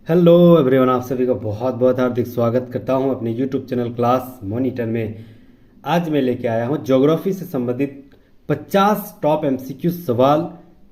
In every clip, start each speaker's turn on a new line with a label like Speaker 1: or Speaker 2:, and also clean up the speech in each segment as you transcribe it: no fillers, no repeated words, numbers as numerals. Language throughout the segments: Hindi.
Speaker 1: हेलो एवरीवन, आप सभी का बहुत बहुत हार्दिक स्वागत करता हूं अपने यूट्यूब चैनल क्लास मॉनिटर में। आज मैं लेके आया हूं ज्योग्राफी से संबंधित 50 टॉप एमसीक्यू सवाल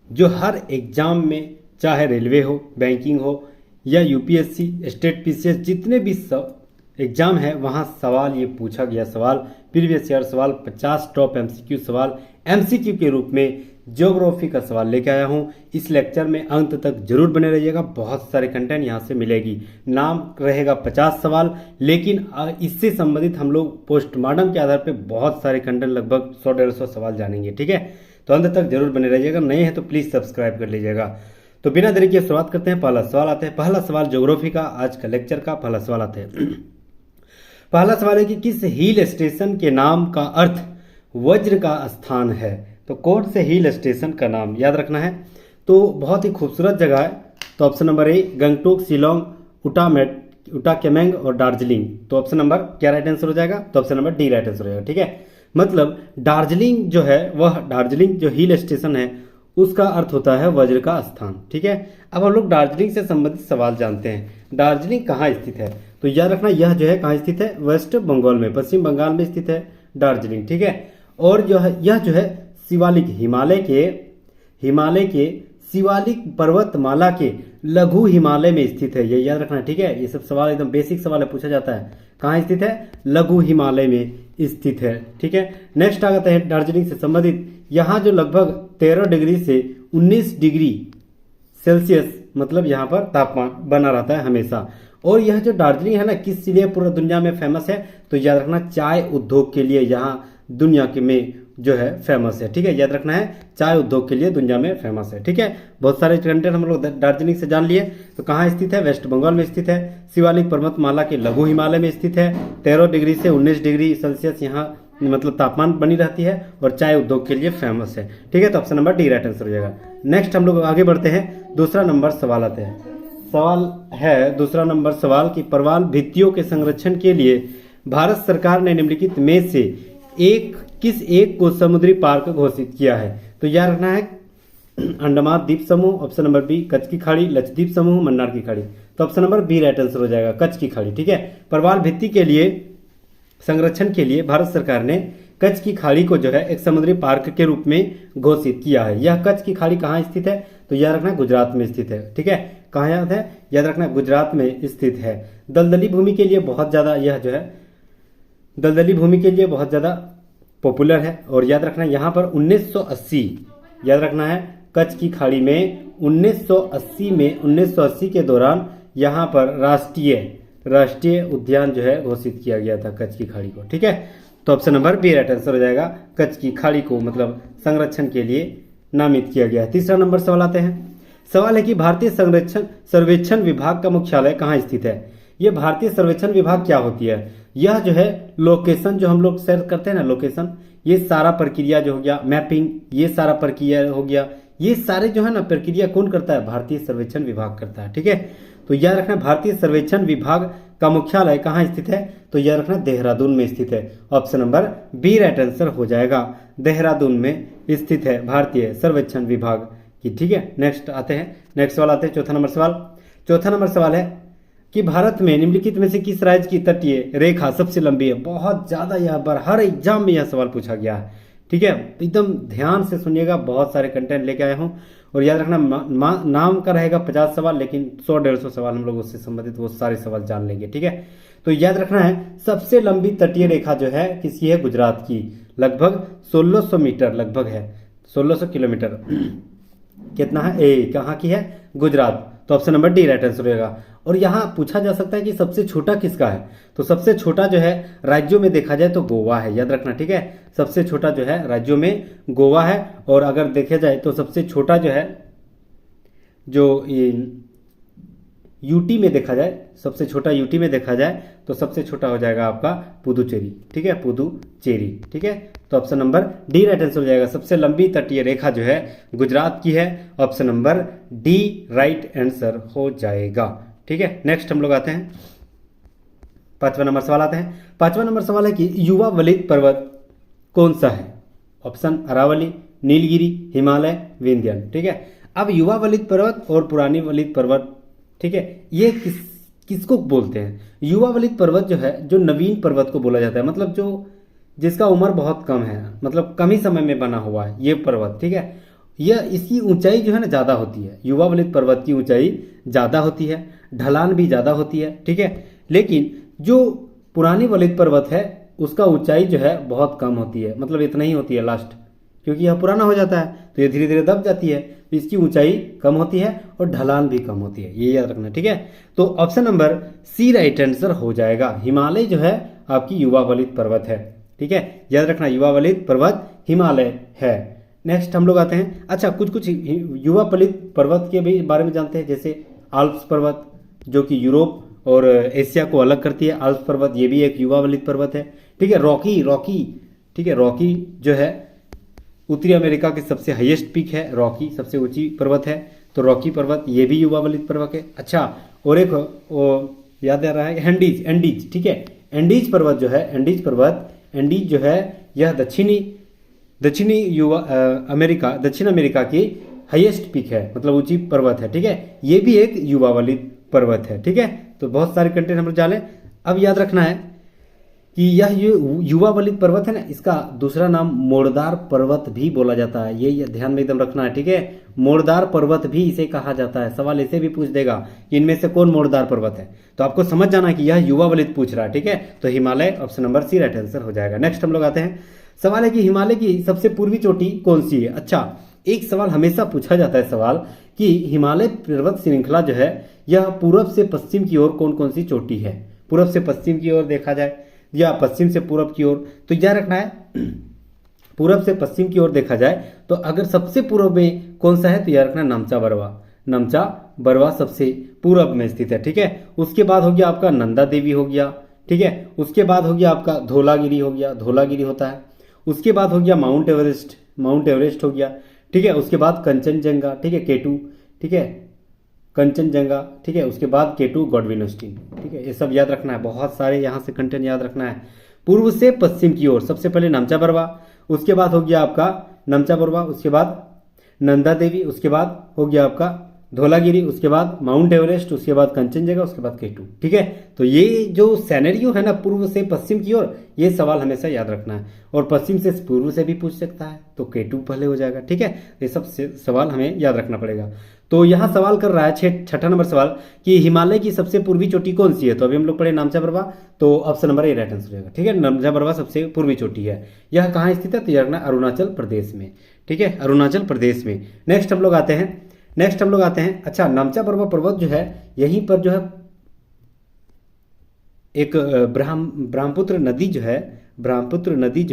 Speaker 1: जो हर एग्जाम में, चाहे रेलवे हो, बैंकिंग हो या यूपीएससी, स्टेट पीसीएस, जितने भी सब एग्जाम है वहां सवाल ये पूछा गया सवाल, प्रीवियस ईयर सवाल, 50 टॉप एमसीक्यू सवाल एमसीक्यू के रूप में ज्योग्राफी का सवाल लेके आया हूं। इस लेक्चर में अंत तक जरूर बने रहिएगा, बहुत सारे कंटेंट यहां से मिलेगी। नाम रहेगा 50 सवाल, लेकिन इससे संबंधित हम लोग पोस्टमार्टम के आधार पे बहुत सारे कंटेंट, लगभग 100-150 सवाल जानेंगे। ठीक है, तो अंत तक जरूर बने रहिएगा। नए हैं तो प्लीज सब्सक्राइब कर लीजिएगा। तो बिना देरी के शुरुआत करते हैं। पहला सवाल आते हैं। पहला सवाल ज्योग्राफी का, आज का लेक्चर का पहला सवाल आते हैं। पहला सवाल है कि किस हिल स्टेशन के नाम का अर्थ वज्र का स्थान है। तो कौन से हिल स्टेशन का नाम याद रखना है। तो बहुत ही खूबसूरत जगह है। तो option number A Gangtok, Shillong, उटा केमेंग और दार्जिलिंग। तो ऑप्शन नंबर क्या राइट आंसर हो जाएगा? तो option number D right answer हो जाएगा। ठीक है, मतलब दार्जिलिंग जो है, वह दार्जिलिंग जो हिल स्टेशन है उसका अर्थ होता है वज्र का स्थान। ठीक है, अब हम लोग दार्जिलिंग से संबंधित सवाल जानते हैं। दार्जिलिंग कहाँ स्थित है? तो याद रखना, यह जो है कहाँ स्थित है? वेस्ट बंगाल में, पश्चिम बंगाल में स्थित है दार्जिलिंग। ठीक है, और जो है यह जो है शिवालिक, हिमालय के शिवालिक पर्वतमाला के लघु हिमालय में स्थित है। ये याद रखना। ठीक है, ये सब सवाल एकदम बेसिक सवाल है, पूछा जाता है। कहाँ स्थित है? लघु हिमालय में स्थित है। ठीक है, नेक्स्ट आ जाते हैं दार्जिलिंग से संबंधित। यहाँ जो लगभग 13 डिग्री से 19 डिग्री सेल्सियस मतलब यहाँ पर तापमान बना रहता है हमेशा। और यह जो दार्जिलिंग है ना, किस लिए पूरा दुनिया में फेमस है? तो याद रखना, चाय उद्योग के लिए यहाँ दुनिया के में जो है फेमस है। ठीक है, याद रखना है, चाय उद्योग के लिए दुनिया में फेमस है। ठीक है, बहुत सारे कंटेंट हम लोग दार्जिलिंग से जान लिए। तो कहाँ स्थित है? वेस्ट बंगाल में स्थित है। शिवालिक पर्वतमाला के लघु हिमालय में स्थित है। 13 डिग्री से 19 डिग्री सेल्सियस यहाँ मतलब तापमान बनी रहती है और चाय उद्योग के लिए फेमस है। ठीक है, तो option number D right answer हो जाएगा। नेक्स्ट हम लोग आगे बढ़ते हैं। दूसरा नंबर सवाल आते हैं। सवाल है दूसरा नंबर सवाल कि प्रवाल भित्तियों के संरक्षण के लिए भारत सरकार ने निम्नलिखित में से किस एक को समुद्री पार्क घोषित किया है। तो याद रखना है, अंडमान द्वीप समूह, ऑप्शन नंबर बी कच्छ की खाड़ी, लक्षद्वीप समूह, मन्नार की खाड़ी। तो option number B right answer हो जाएगा, कच्छ की खाड़ी। ठीक है, प्रवाल भित्ति के लिए संरक्षण के लिए भारत सरकार ने कच्छ की खाड़ी को जो है एक समुद्री पार्क के रूप में घोषित किया है। यह कच्छ की खाड़ी कहाँ स्थित है? तो याद रखना, गुजरात में स्थित है। ठीक है, कहाँ याद है? याद रखना, गुजरात में स्थित है। दलदली भूमि के लिए बहुत ज्यादा यह जो है दलदली भूमि के लिए बहुत ज्यादा पॉपुलर है। और याद रखना, यहाँ पर 1980, याद रखना है, कच्छ की खाड़ी में 1980 के दौरान यहाँ पर राष्ट्रीय उद्यान जो है घोषित किया गया था कच्छ की खाड़ी को। ठीक है, तो option number B right answer हो जाएगा, कच्छ की खाड़ी को मतलब संरक्षण के लिए नामित किया गया है। तीसरा नंबर सवाल आते हैं। सवाल है कि भारतीय सर्वेक्षण विभाग का मुख्यालय कहाँ स्थित है। यह भारतीय सर्वेक्षण विभाग क्या होती है? यह जो है लोकेशन, जो हम लोग सर्च करते हैं ना, लोकेशन, ये सारा प्रक्रिया जो हो गया, मैपिंग, ये सारा प्रक्रिया हो गया, ये सारे जो है ना प्रक्रिया कौन करता है? भारतीय सर्वेक्षण विभाग करता है। ठीक है, तो याद रखना, भारतीय सर्वेक्षण विभाग का मुख्यालय कहाँ स्थित है? तो याद रखना, देहरादून में स्थित है। Option number B right answer हो जाएगा, देहरादून में स्थित है भारतीय सर्वेक्षण विभाग की। ठीक है, नेक्स्ट आते हैं। नेक्स्ट सवाल आते हैं, चौथा नंबर सवाल। चौथा नंबर सवाल है कि भारत में निम्नलिखित में से किस राज्य की तटीय रेखा सबसे लंबी है। बहुत ज्यादा यहाँ पर हर एग्जाम में यह सवाल पूछा गया है। ठीक है, एकदम ध्यान से सुनिएगा, बहुत सारे कंटेंट लेके आया हूँ। और याद रखना, नाम का रहेगा 50 सवाल, लेकिन 100-150 सवाल हम लोग उससे संबंधित वो सारे सवाल जान लेंगे। ठीक है, तो याद रखना है, सबसे लंबी तटीय रेखा जो है किसकी है? गुजरात की, लगभग 1600 मीटर लगभग है, 1600 किलोमीटर कितना है? कहाँ की है? गुजरात। तो option number D right answer रहेगा। और यहाँ पूछा जा सकता है कि सबसे छोटा किसका है। तो सबसे छोटा जो है राज्यों में देखा जाए तो गोवा है, याद रखना। ठीक है, सबसे छोटा जो है राज्यों में गोवा है। और अगर देखा जाए तो सबसे छोटा जो है, जो यूटी में देखा जाए, सबसे छोटा यूटी में देखा जाए तो सबसे छोटा हो जाएगा आपका पुदुचेरी। ठीक है, पुदुचेरी। ठीक है, तो option number D right answer हो जाएगा। सबसे लंबी तटीय रेखा जो है गुजरात की है। Option number D right answer हो जाएगा। ठीक है, नेक्स्ट हम लोग आते हैं, पांचवा नंबर सवाल आते हैं। पांचवा नंबर सवाल है कि युवा वलित पर्वत कौन सा है। ऑप्शन अरावली, नीलगिरी, हिमालय, विंध्याचल। ठीक है, अब युवा वलित पर्वत और पुरानी वलित पर्वत ठीक है। ये किसको बोलते हैं? युवा वलित पर्वत जो है, जो नवीन पर्वत को बोला जाता है, मतलब जो जिसका उम्र बहुत कम है, मतलब कम ही समय में बना हुआ है ये पर्वत, ठीक है। यह इसकी ऊंचाई जो है ना ज़्यादा होती है, युवा वलित पर्वत की ऊंचाई ज़्यादा होती है, ढलान भी ज़्यादा होती है, ठीक है। लेकिन जो पुरानी वलित पर्वत है उसका ऊंचाई जो है बहुत कम होती है, मतलब इतना ही होती है लास्ट, क्योंकि यह पुराना हो जाता है तो ये धीरे धीरे दब जाती है, तो इसकी ऊंचाई कम होती है और ढलान भी कम होती है, ये याद रखना, ठीक है। तो option number C right answer हो जाएगा। हिमालय जो है आपकी युवा वलित पर्वत है, ठीक है, याद रखना, युवा वलित पर्वत हिमालय है। नेक्स्ट हम लोग आते हैं, अच्छा कुछ युवा वलित पर्वत के भी बारे में जानते हैं, जैसे आल्प्स पर्वत जो कि यूरोप और एशिया को अलग करती है, आल्प्स पर्वत ये भी एक युवा वलित पर्वत है, ठीक है। रॉकी, ठीक है, रॉकी जो है उत्तरी अमेरिका की सबसे हाईएस्ट पीक है, रॉकी सबसे ऊंची पर्वत है, तो रॉकी पर्वत ये भी युवा वलित पर्वत है। अच्छा, और एक वो याद आ रहा है, एंडीज, ठीक है, एंडीज पर्वत जो है, एंडीज जो है यह दक्षिण अमेरिका की हाईएस्ट पीक है, मतलब ऊंची पर्वत है, ठीक है। ये भी एक युवा वलित पर्वत है, ठीक है। तो बहुत सारे कंटेंट हम लोग जाने। अब याद रखना है कि यह युवा वलित पर्वत है ना, इसका दूसरा नाम मोड़दार पर्वत भी बोला जाता है, ये ध्यान में एकदम रखना है, ठीक है। मोड़दार पर्वत भी इसे कहा जाता है। सवाल इसे भी पूछ देगा कि इनमें से कौन मोड़दार पर्वत है, तो आपको समझ जाना है कि यह युवा वलित पूछ रहा है, ठीक है। तो Himalaya option number C right answer हो जाएगा। नेक्स्ट हम लोग आते हैं, सवाल है कि हिमालय की सबसे पूर्वी चोटी कौन सी है। अच्छा, एक सवाल हमेशा पूछा जाता है सवाल कि हिमालय पर्वत श्रृंखला जो है यह पूर्व से पश्चिम की ओर कौन कौन सी चोटी है। पूर्व से पश्चिम की ओर देखा जाए या पश्चिम से पूर्व की ओर, तो याद रखना है पूर्व से पश्चिम की ओर देखा जाए तो अगर सबसे पूर्व में कौन सा है तो याद रखना नमचा बरवा सबसे पूर्व में स्थित है, ठीक है। उसके बाद हो गया आपका नंदा देवी हो गया, ठीक है। उसके बाद हो गया आपका धौलागिरी हो गया, धौलागिरी होता है। उसके बाद हो गया माउंट एवरेस्ट हो गया, ठीक है। उसके बाद कंचनजंगा, ठीक है, केटू, ठीक है, कंचनजंगा, ठीक है। उसके बाद केटू गॉडविन ऑस्टिन, ठीक है। ये सब याद रखना है, बहुत सारे यहाँ से कंटेंट याद रखना है। पूर्व से पश्चिम की ओर सबसे पहले नमचा बरवा, उसके बाद हो गया आपका नमचा बरवा, उसके बाद नंदा देवी, उसके बाद हो गया आपका धौलागिरी, उसके बाद माउंट एवरेस्ट, उसके बाद कंचनजंगा, उसके बाद केटू, ठीक है। तो ये जो सैनेरियो है ना पूर्व से पश्चिम की ओर, ये सवाल हमेशा याद रखना है। और पश्चिम से पूर्व से भी पूछ सकता है तो केटू पहले हो जाएगा, ठीक है। ये सब सवाल हमें याद रखना पड़ेगा। तो यहाँ सवाल कर रहा है छठा नंबर सवाल कि हिमालय की सबसे पूर्वी चोटी कौन सी है। तो अभी हम लोग पढ़े नामचा बरवा, तो option number A right answer हो जाएगा, ठीक है। नामचा बरवा सबसे पूर्वी चोटी है। यह कहाँ स्थित है तो यह अरुणाचल प्रदेश में, ठीक है, अरुणाचल प्रदेश में। नेक्स्ट हम लोग आते हैं, अच्छा, नामचा बरवा पर्वत जो है यहीं पर जो है एक ब्रह्मपुत्र नदी जो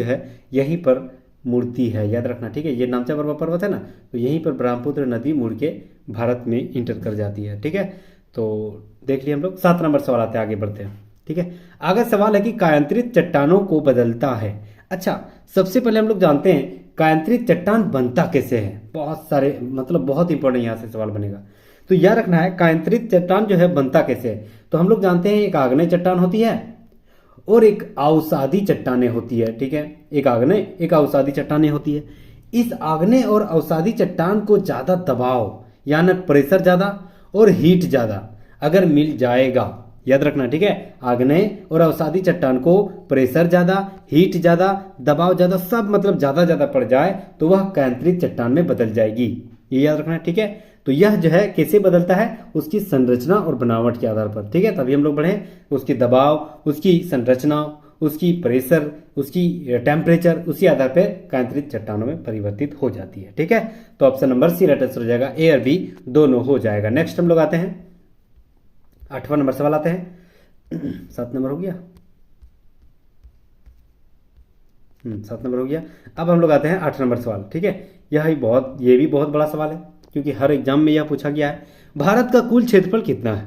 Speaker 1: है यहीं पर मुड़ती है, याद रखना, ठीक है। ये नामचा बरवा पर्वत है ना, तो यहीं पर ब्रह्मपुत्र नदी मुड़ के भारत में इंटर कर जाती है, ठीक है। तो देख लिया हम लोग। 7 नंबर सवाल आते हैं, आगे बढ़ते हैं, ठीक है। आगे सवाल है कि कायांतरित चट्टानों को बदलता है। अच्छा, सबसे पहले हम लोग जानते हैं कायांतरित चट्टान बनता कैसे है। बहुत सारे, मतलब बहुत इंपॉर्टेंट यहाँ से सवाल बनेगा, तो याद रखना है कायांतरित चट्टान जो है बनता कैसे है। तो हम लोग जानते हैं एक आग्नेय चट्टान होती है और एक अवसादी चट्टानें होती है, ठीक है। एक आग्नेय, एक अवसादी चट्टानें होती है। इस आग्नेय और अवसादी चट्टान को ज्यादा दबाव यानी प्रेशर ज्यादा और हीट ज्यादा अगर मिल जाएगा, याद रखना, ठीक है। आग्नेय और अवसादी चट्टान को प्रेशर ज्यादा, हीट ज्यादा, दबाव ज्यादा, सब मतलब ज्यादा पड़ जाए तो वह कायांतरित चट्टान में बदल जाएगी, ये याद रखना, ठीक है। तो यह जो है कैसे बदलता है, उसकी संरचना और बनावट के आधार पर, ठीक है। तभी हम लोग बढ़े, उसकी दबाव, उसकी संरचना, उसकी प्रेशर, उसकी टेम्परेचर, उसी आधार पर कायांतरित चट्टानों में परिवर्तित हो जाती है, ठीक है। तो option number C right answer हो जाएगा, ए और बी दोनों हो जाएगा। नेक्स्ट हम लोग आते हैं 8वां नंबर सवाल आते हैं। 7 नंबर हो गया, 7 नंबर हो गया। अब हम लोग आते हैं 8 नंबर सवाल, ठीक है। ये भी बहुत बड़ा सवाल है क्योंकि हर एग्जाम में यह पूछा गया है। भारत का कुल क्षेत्रफल कितना है।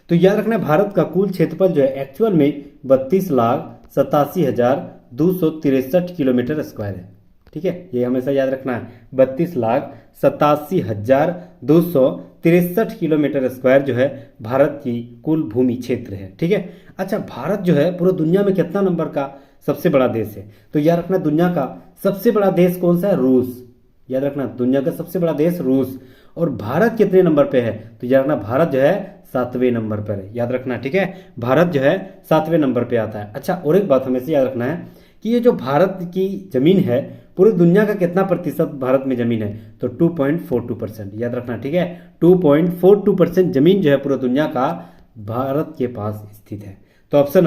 Speaker 1: तो याद रखना है भारत का कुल क्षेत्रफल जो है एक्चुअल में 32,87,263 किलोमीटर स्क्वायर है, ठीक है। ये हमेशा याद रखना है, 32,87,263 किलोमीटर स्क्वायर जो है भारत की कुल भूमि क्षेत्र है, ठीक है। अच्छा, भारत जो है पूरी दुनिया में कितना नंबर का सबसे बड़ा देश है। तो याद रखना दुनिया का सबसे बड़ा देश कौन सा है, रूस, याद रखना दुनिया का सबसे बड़ा देश रूस। और भारत कितने नंबर पे है तो याद रखना भारत जो है 7वें नंबर पर है, याद रखना, ठीक है। भारत जो है 7वें नंबर पे आता है। अच्छा, और एक बात हमेशा याद रखना है कि ये जो भारत की जमीन है, पूरी दुनिया का कितना प्रतिशत भारत में जमीन है, तो 2.42%, याद रखना, ठीक है। 2.42% जमीन जो है पूरी दुनिया का भारत के पास स्थित है। तो option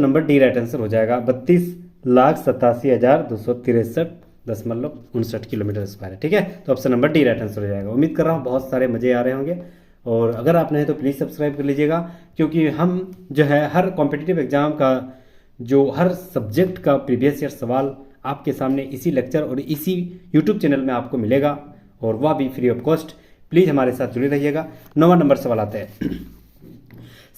Speaker 1: number D right answer हो जाएगा। 32,87,263.59 किलोमीटर स्क्वायर है, ठीक है। तो option number D right answer हो जाएगा। उम्मीद कर रहा हूँ बहुत सारे मजे आ रहे होंगे, और अगर आप नहीं तो प्लीज़ सब्सक्राइब कर लीजिएगा, क्योंकि हम जो है हर कॉम्पिटिटिव एग्जाम का जो हर सब्जेक्ट का प्रीवियस ईयर सवाल आपके सामने इसी लेक्चर और इसी यूट्यूब चैनल में आपको मिलेगा, और वह भी फ्री ऑफ कॉस्ट। प्लीज़ हमारे साथ जुड़े रहिएगा। 9वां नंबर सवाल आता है।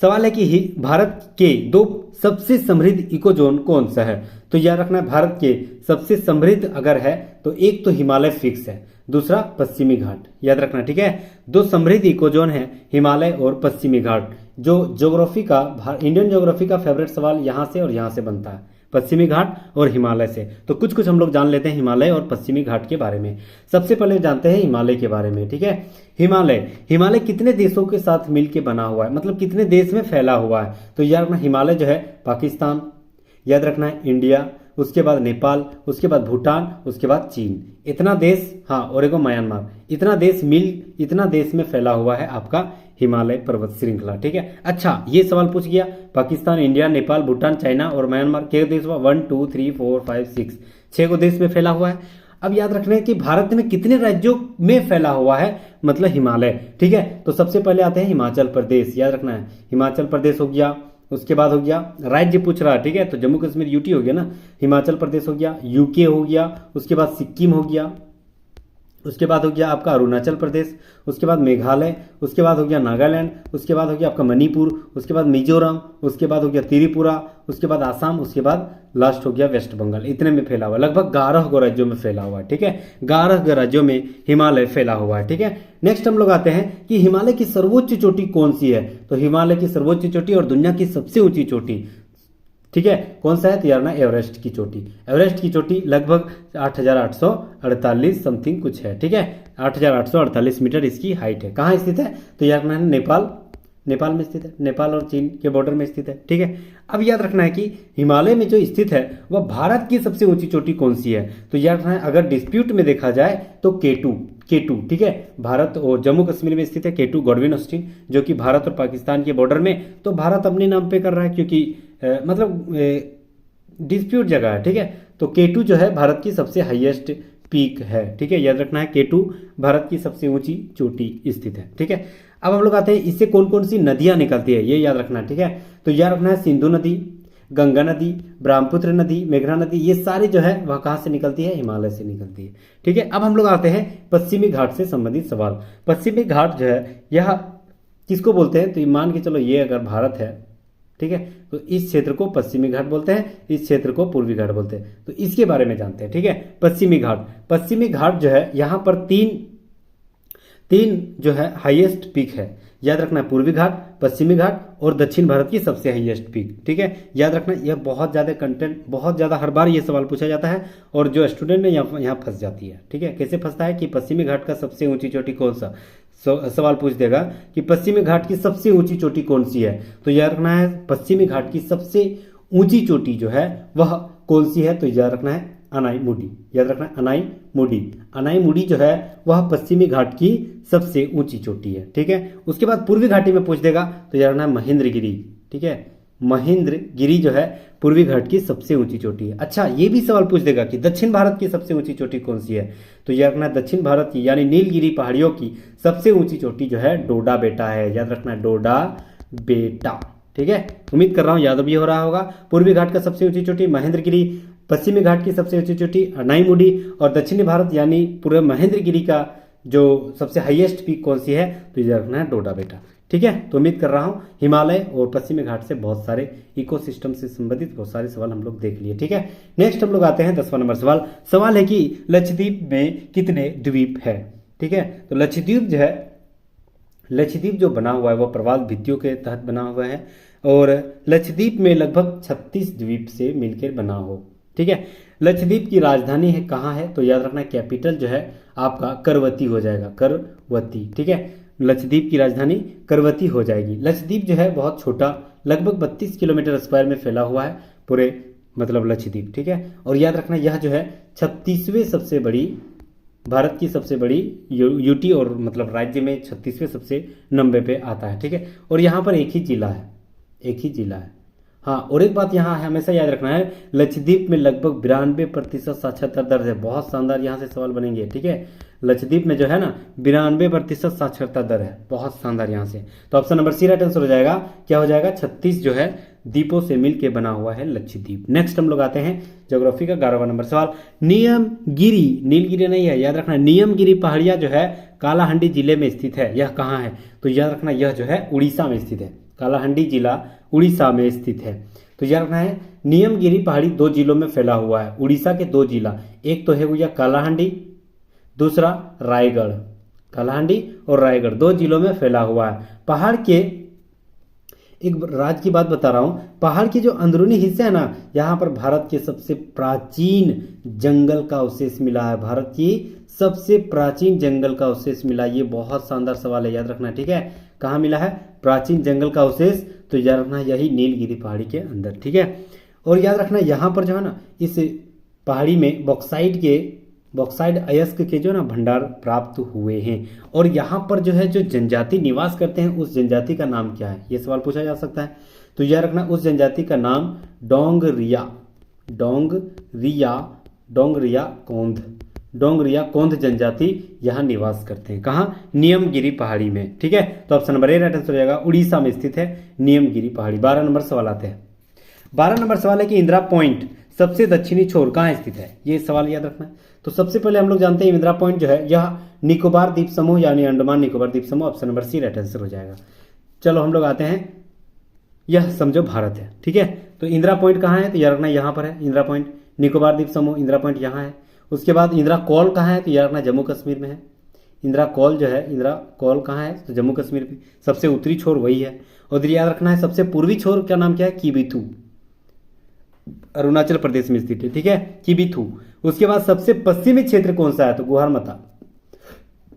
Speaker 1: सवाल है कि भारत के 2 सबसे समृद्ध इको जोन कौन सा है। तो याद रखना है, भारत के सबसे समृद्ध अगर है तो एक तो हिमालय फिक्स है, दूसरा पश्चिमी घाट, याद रखना, ठीक है। 2 समृद्ध इको जोन है, हिमालय और पश्चिमी घाट। जो ज्योग्राफी का, इंडियन ज्योग्राफी का फेवरेट सवाल यहाँ से और यहाँ से बनता है, पश्चिमी घाट और हिमालय से। तो कुछ कुछ हम लोग जान लेते हैं हिमालय और पश्चिमी घाट के बारे में। सबसे पहले जानते हैं हिमालय के बारे में, ठीक है। हिमालय कितने देशों के साथ मिलकर बना हुआ है, मतलब कितने देश में फैला हुआ है। तो याद रखना, हिमालय जो है पाकिस्तान, याद रखना है इंडिया, उसके बाद नेपाल, उसके बाद भूटान, उसके बाद चीन, इतना देश, हाँ, और एक म्यांमार, इतना देश में फैला हुआ है आपका हिमालय पर्वत श्रृंखला, ठीक है। अच्छा, ये सवाल पूछ गया, पाकिस्तान, इंडिया, नेपाल, भूटान, चाइना और म्यांमार के देश हुआ 1 2 3 4 5 6, 6 को देश में फैला हुआ है। अब याद रखना है कि भारत में कितने राज्यों में फैला हुआ है, मतलब हिमालय, ठीक है। तो सबसे पहले आते हैं हिमाचल प्रदेश, याद रखना है, हिमाचल प्रदेश हो गया। उसके बाद हो गया राज्य पूछ रहा है, ठीक है, तो जम्मू कश्मीर यूटी हो गया ना, हिमाचल प्रदेश हो गया, यूके हो गया, उसके बाद सिक्किम हो गया, उसके बाद हो गया आपका अरुणाचल प्रदेश, उसके बाद मेघालय, उसके बाद हो गया नागालैंड, उसके बाद हो गया आपका मणिपुर, उसके बाद मिजोरम, उसके बाद हो गया त्रिपुरा, उसके बाद आसाम, उसके बाद लास्ट हो गया वेस्ट बंगाल। इतने में फैला हुआ, लगभग 11 राज्यों में फैला हुआ है, ठीक है। 11 राज्यों में हिमालय फैला हुआ है, ठीक है। नेक्स्ट हम लोग आते हैं कि हिमालय की सर्वोच्च चोटी कौन सी है। तो हिमालय की सर्वोच्च चोटी और दुनिया की सबसे ऊंची चोटी, ठीक है, कौन सा है, तो यार ना एवरेस्ट की चोटी। एवरेस्ट की चोटी लगभग 8,848 समथिंग कुछ है, ठीक है, 8,848 मीटर इसकी हाइट है। कहाँ स्थित है, तो याद रखना है नेपाल में स्थित है, नेपाल और चीन के बॉर्डर में स्थित है, ठीक है। अब याद रखना है कि हिमालय में जो स्थित है वह भारत की सबसे ऊंची चोटी कौन सी है। तो याद रखना है, अगर डिस्प्यूट में देखा जाए तो केटू, ठीक है, भारत और जम्मू कश्मीर में स्थित है केटू गॉडविन ऑस्टिन, जो कि भारत और पाकिस्तान के बॉर्डर में। तो भारत अपने नाम पे कर रहा है, क्योंकि मतलब डिस्प्यूट जगह है, ठीक है। तो केटू जो है भारत की सबसे हाईएस्ट पीक है, ठीक है, याद रखना है, केटू भारत की सबसे ऊंची चोटी स्थित है, ठीक है। अब हम लोग आते हैं इससे कौन कौन सी नदियां निकलती है, ये याद रखना है, ठीक है। तो याद रखना है, सिंधु नदी, गंगा नदी, ब्रह्मपुत्र नदी, मेघना नदी, ये सारी जो है वह कहाँ से निकलती है, हिमालय से निकलती है, ठीक है। अब हम लोग आते हैं पश्चिमी घाट से संबंधित सवाल। पश्चिमी घाट जो है यह किसको बोलते हैं, तो मान के चलो ये अगर भारत है, ठीक है, तो इस क्षेत्र को पश्चिमी घाट बोलते हैं, इस क्षेत्र को पूर्वी घाट बोलते हैं। तो इसके बारे में जानते हैं, ठीक है। पश्चिमी घाट जो है यहाँ पर तीन जो है हाईएस्ट पीक है, याद रखना है, पूर्वी घाट, पश्चिमी घाट और दक्षिण भारत की सबसे हाईएस्ट पीक, ठीक है। याद रखना, यह बहुत ज़्यादा कंटेंट, बहुत ज़्यादा हर बार ये सवाल पूछा जाता है, और जो स्टूडेंट है यहाँ फंस जाती है, ठीक है। कैसे फंसता है कि पश्चिमी घाट का सबसे ऊंची चोटी कौन सा, सवाल पूछ देगा कि पश्चिमी घाट की सबसे ऊंची चोटी कौन सी है। तो याद रखना है, पश्चिमी घाट की सबसे ऊंची चोटी जो है वह कौन सी है, तो याद रखना है अनाईमुडी, याद रखना है अनाईमुडी जो है वह पश्चिमी घाट की सबसे ऊंची चोटी है, ठीक है। उसके बाद पूर्वी घाटी में पूछ देगा, तो याद रखना है महेंद्रगिरी, ठीक है, महेंद्रगिरी जो है पूर्वी घाट की सबसे ऊंची चोटी है। अच्छा, ये भी सवाल पूछ देगा कि दक्षिण भारत की सबसे ऊंची चोटी कौन सी है। तो याद रखना है, दक्षिण भारत की यानी नीलगिरी पहाड़ियों की सबसे ऊंची चोटी जो है डोडा बेटा है, याद रखना है डोडा बेटा, ठीक है। उम्मीद कर रहा हूं याद भी हो रहा होगा। पूर्वी घाट का सबसे ऊंची चोटी महेंद्रगिरी, पश्चिमी घाट की सबसे ऊंची चोटी अनाईमुडी, और दक्षिणी भारत यानी पूरे महेंद्रगिरी का जो सबसे हाईएस्ट पीक कौन सी है, तो याद रखना है डोडा बेटा, ठीक है। तो उम्मीद कर रहा हूं हिमालय और पश्चिमी घाट से बहुत सारे इकोसिस्टम से संबंधित बहुत सारे सवाल हम लोग देख लिए, ठीक है। नेक्स्ट हम लोग आते हैं 10वां नंबर सवाल है कि लक्षद्वीप में कितने द्वीप है, ठीक है। तो लक्षद्वीप जो बना हुआ है वो प्रवाल भित्तियों के तहत बना हुआ है, और लक्षद्वीप में लगभग 36 द्वीप से मिलकर बना हो, ठीक है। लक्षद्वीप की राजधानी है कहाँ है, तो याद रखना कैपिटल जो है आपका करवती हो जाएगा, करवती, ठीक है। लक्षद्वीप की राजधानी करवती हो जाएगी। लक्षद्वीप जो है बहुत छोटा, लगभग 32 किलोमीटर स्क्वायर में फैला हुआ है पूरे मतलब लक्षद्वीप, ठीक है। और याद रखना यह जो है 36वें सबसे बड़ी, भारत की सबसे बड़ी यूटी और मतलब राज्य में 36वें सबसे नंबर पे आता है, ठीक है। और यहाँ पर एक ही जिला है, एक ही जिला है। हाँ, और एक बात यहाँ है हमेशा याद रखना है, लक्षद्वीप में लगभग 92% साक्षरता दर है। बहुत शानदार यहाँ से सवाल बनेंगे, ठीक है। लक्षद्वीप में जो है ना 92% साक्षरता दर है, बहुत शानदार यहाँ से। तो option number C right answer हो जाएगा। क्या हो जाएगा? 36 जो है द्वीपों से मिलकर बना हुआ है लक्षद्वीप। नेक्स्ट हम लोग आते हैं ज्योग्राफी का 11वां नंबर सवाल। नियमगिरी, नीलगिरी नहीं है, याद रखना नियमगिरी पहाड़ियाँ जो है कालाहांडी जिले में स्थित है। यह कहाँ है? तो याद रखना यह जो है उड़ीसा में स्थित है। कालाहांडी जिला उड़ीसा में स्थित है। तो याद रखना है नियमगिरी पहाड़ी 2 जिलों में फैला हुआ है। उड़ीसा के 2 जिला, एक तो है भैया कालाहांडी, दूसरा रायगढ़। कालाहांडी और रायगढ़ 2 जिलों में फैला हुआ है। पहाड़ के एक राज की बात बता रहा हूं, पहाड़ के जो अंदरूनी हिस्से है ना, यहाँ पर भारत के सबसे प्राचीन जंगल का अवशेष मिला है। भारत की सबसे प्राचीन जंगल का अवशेष मिला। ये बहुत शानदार सवाल है, याद रखना, ठीक है। कहाँ मिला है प्राचीन जंगल का अवशेष? तो याद रखना यही नीलगिरी पहाड़ी के अंदर, ठीक है। और याद रखना यहाँ पर जो है ना इस पहाड़ी में बॉक्साइड अयस्क के जो ना भंडार प्राप्त हुए हैं। और यहाँ पर जो है जो जनजाति निवास करते हैं उस जनजाति का नाम क्या है? ये सवाल पूछा जा सकता है। तो याद रखना उस जनजाति का नाम डोंगरिया कौंध जनजाति यहाँ निवास करते हैं। कहाँ? नियमगिरी पहाड़ी में, ठीक है। तो option number A right answer हो जाएगा। उड़ीसा में स्थित है नियमगिरी पहाड़ी। 12 नंबर सवाल आते हैं। 12 नंबर सवाल है कि इंदिरा पॉइंट सबसे दक्षिणी छोर कहाँ स्थित है? ये सवाल याद रखना है। तो सबसे पहले हम लोग जानते हैं इंदिरा पॉइंट जो है यह निकोबार द्वीप समूह यानी अंडमान निकोबार द्वीप समूह। Option number C right answer हो जाएगा। चलो हम लोग आते हैं, यह समझो भारत है, ठीक है। तो इंदिरा पॉइंट कहाँ है? तो याद रखना यहाँ पर है इंदिरा पॉइंट। निकोबार द्वीप समूह इंदिरा पॉइंट यहाँ है। उसके बाद इंदिरा कॉल कहाँ है? तो याद रखना जम्मू कश्मीर में है। इंदिरा कॉल जो है, इंदिरा कॉल कहाँ है? तो जम्मू कश्मीर में सबसे उत्तरी छोर वही है। और याद रखना है सबसे पूर्वी छोर का नाम क्या है? किबिथू, अरुणाचल प्रदेश में स्थित है, ठीक है, किबिथू। उसके बाद सबसे पश्चिमी क्षेत्र कौन सा है? तो गुहार माता,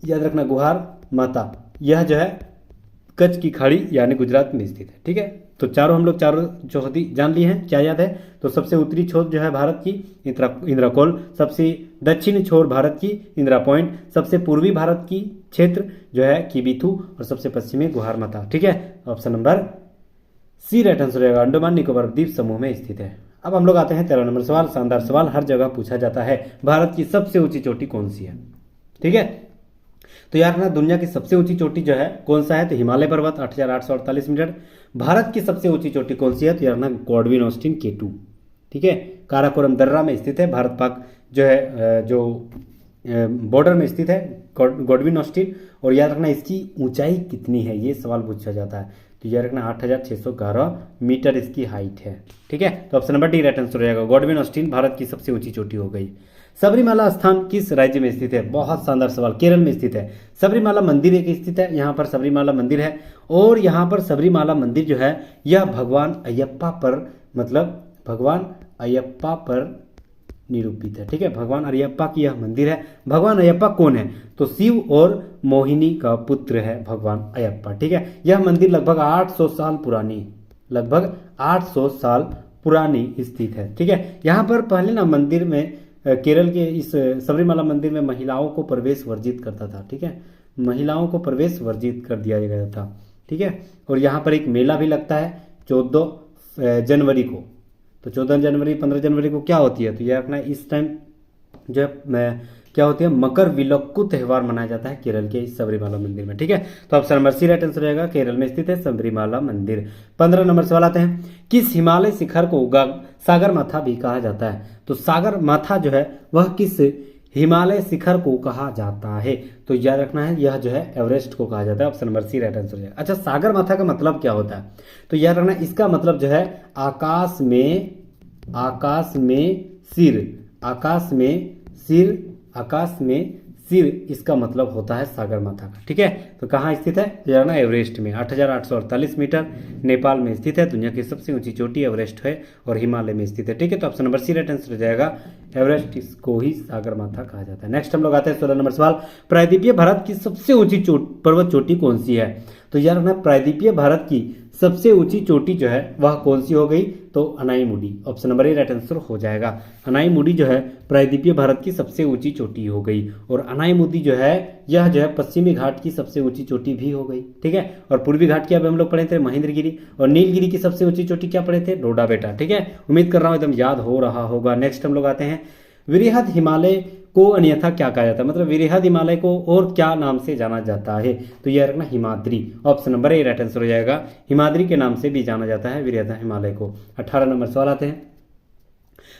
Speaker 1: याद रखना गुहार माता। यह जो है कच्छ की खाड़ी यानी गुजरात में स्थित है, ठीक है। तो हम लोग चारों चौहदी जान लिए हैं। क्या याद है? तो सबसे उत्तरी छोर जो है भारत की इंदिरा कॉल, सबसे दक्षिणी छोर भारत की इंदिरा पॉइंट, सबसे पूर्वी भारत की क्षेत्र जो है किबिथू और सबसे पश्चिमी गुहार माता, ठीक है। Option number C right answer रहेगा। अंडमान निकोबार द्वीप समूह में स्थित है। अब हम लोग आते हैं 13 नंबर सवाल। शानदार सवाल, हर जगह पूछा जाता है। भारत की सबसे ऊंची चोटी कौन सी है? ठीक है। तो यार ना दुनिया की सबसे ऊंची चोटी जो है कौन सा है? तो हिमालय पर्वत 8,848 मीटर। भारत की सबसे ऊंची चोटी कौन सी है? तो यार ना गॉडविन ऑस्टिन K2, ठीक है, काराकोरम दर्रा में स्थित है। भारत पाक जो है जो बॉर्डर में स्थित है गॉडविन ऑस्टिन। और याद रखना इसकी ऊंचाई कितनी है, ये सवाल पूछा जाता है। तो याद रखना 8,611 मीटर इसकी हाइट है, ठीक है। तो option number D right answer हो जाएगा। गॉडविन ऑस्टिन भारत की सबसे ऊंची चोटी हो गई। सबरीमाला स्थान किस राज्य में स्थित है? बहुत शानदार सवाल, केरल में स्थित है। सबरीमाला मंदिर एक स्थित है, यहाँ पर सबरीमाला मंदिर है। और यहाँ पर सबरीमाला मंदिर जो है यह भगवान अयप्पा पर, मतलब भगवान अयप्पा पर निरूपित है, ठीक है। भगवान अयप्पा की यह मंदिर है। भगवान अयप्पा कौन है? तो शिव और मोहिनी का पुत्र है भगवान अयप्पा, ठीक है। यह मंदिर लगभग 800 साल पुरानी स्थित है, ठीक है। यहाँ पर पहले ना मंदिर में केरल के इस सबरीमाला मंदिर में महिलाओं को प्रवेश वर्जित करता था, ठीक है, महिलाओं को प्रवेश वर्जित कर दिया गया था, ठीक है। और यहाँ पर एक मेला भी लगता है 14 जनवरी को। तो 14 जनवरी 15 जनवरी को क्या होती है? तो यह रखना इस टाइम जो है क्या होती है, मकर विलक्कू त्यौहार मनाया जाता है केरल के इस सबरीमाला मंदिर में, ठीक है। तो option number C right answer रहेगा, केरल में स्थित है सबरीमाला मंदिर। 15 नंबर सवाल आते हैं, किस हिमालय शिखर को सागर माथा भी कहा जाता है? तो सागर माथा जो है वह किस हिमालय शिखर को कहा जाता है? तो याद रखना है यह जो है एवरेस्ट को कहा जाता है। Option number C right answer हो जाएगा। अच्छा, सागर माथा का मतलब क्या होता है? तो याद रखना इसका मतलब जो है आकाश में सिर इसका मतलब होता है सागरमाथा का। ठीक है, तो कहाँ स्थित है? तो यार ना एवरेस्ट में 8,848 मीटर नेपाल में स्थित है। दुनिया की सबसे ऊंची चोटी एवरेस्ट है और हिमालय में स्थित है। ठीक है, तो option number C right answer हो जाएगा। एवरेस्ट इसको ही सागरमाथा कहा जाता है। नेक्स्ट हम लोग आते हैं 16 नंबर सवाल। प्रायद्वीपीय भारत की सबसे ऊंची पर्वत चोटी कौन सी है? तो यार ना प्रायद्वीपीय भारत की सबसे ऊंची चोटी जो है वह कौन सी हो गई? तो Anaimudi. Option number A right answer हो जाएगा। अनाईमुडी जो है प्रायद्वीपीय भारत की सबसे ऊंची चोटी हो गई। और अनाईमुडी जो है यह जो है पश्चिमी घाट की सबसे ऊंची चोटी भी हो गई। ठीक है, और पूर्वी घाट की अब हम लोग पढ़े थे महेंद्रगिरी, और नीलगिरी की सबसे ऊंची चोटी क्या पढ़े थे? डोडा बेटा। ठीक है, उम्मीद कर रहा हूं एकदम याद हो रहा होगा। नेक्स्ट हम लोग आते हैं वृहद हिमालय को अन्यथा क्या कहा जाता है? मतलब वृहद हिमालय को और क्या नाम से जाना जाता है? तो यह रखना Himadri. Option number A right answer हो जाएगा। हिमाद्री के नाम से भी जाना जाता है वृहद हिमालय को। 18 नंबर सवाल आते हैं।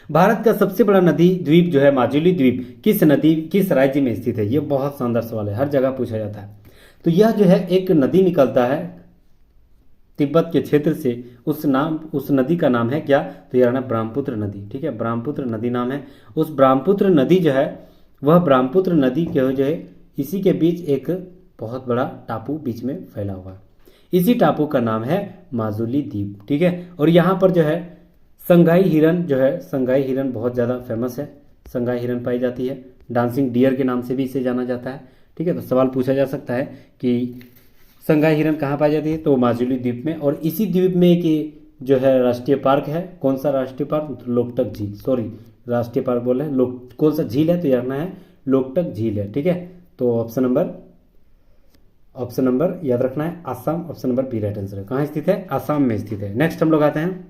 Speaker 1: भारत का सबसे बड़ा नदी द्वीप जो है माजुली द्वीप किस राज्य में स्थित है? यह बहुत शानदार सवाल है, हर जगह पूछा जाता है। तो यह जो है एक नदी निकलता है तिब्बत के क्षेत्र से, उस नदी का नाम है क्या? तो यह ना ब्रह्मपुत्र नदी। ठीक है, ब्रह्मपुत्र नदी नाम है। उस ब्रह्मपुत्र नदी जो है वह ब्रह्मपुत्र नदी के जो है इसी के बीच एक बहुत बड़ा टापू बीच में फैला हुआ है। इसी टापू का नाम है माजुली द्वीप। ठीक है, और यहाँ पर जो है संगाई हिरन जो है, संगाई हिरन बहुत ज़्यादा फेमस है। संगाई हिरन पाई जाती है। डांसिंग डियर के नाम से भी इसे जाना जाता है। ठीक है, तो सवाल पूछा जा सकता है कि संगाई हिरन कहाँ पाई जाती है? तो माजुली द्वीप में। और इसी द्वीप में एक जो है राष्ट्रीय पार्क है। कौन सा राष्ट्रीय पार्क? तो लोकटक झील। सॉरी, राष्ट्रीय पार्क बोल रहे हैं, कौन सा झील है? तो यार है लोकटक झील है। ठीक है, तो ऑप्शन नंबर याद रखना है Assam. Option number B right answer है। कहाँ स्थित है? आसाम में स्थित है। नेक्स्ट हम लोग आते हैं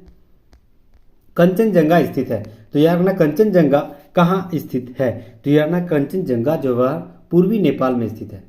Speaker 1: कंचनजंगा स्थित है। तो यार ना कंचनजंगा कहाँ स्थित है? तो यार ना कंचनजंगा जो है पूर्वी नेपाल में स्थित है।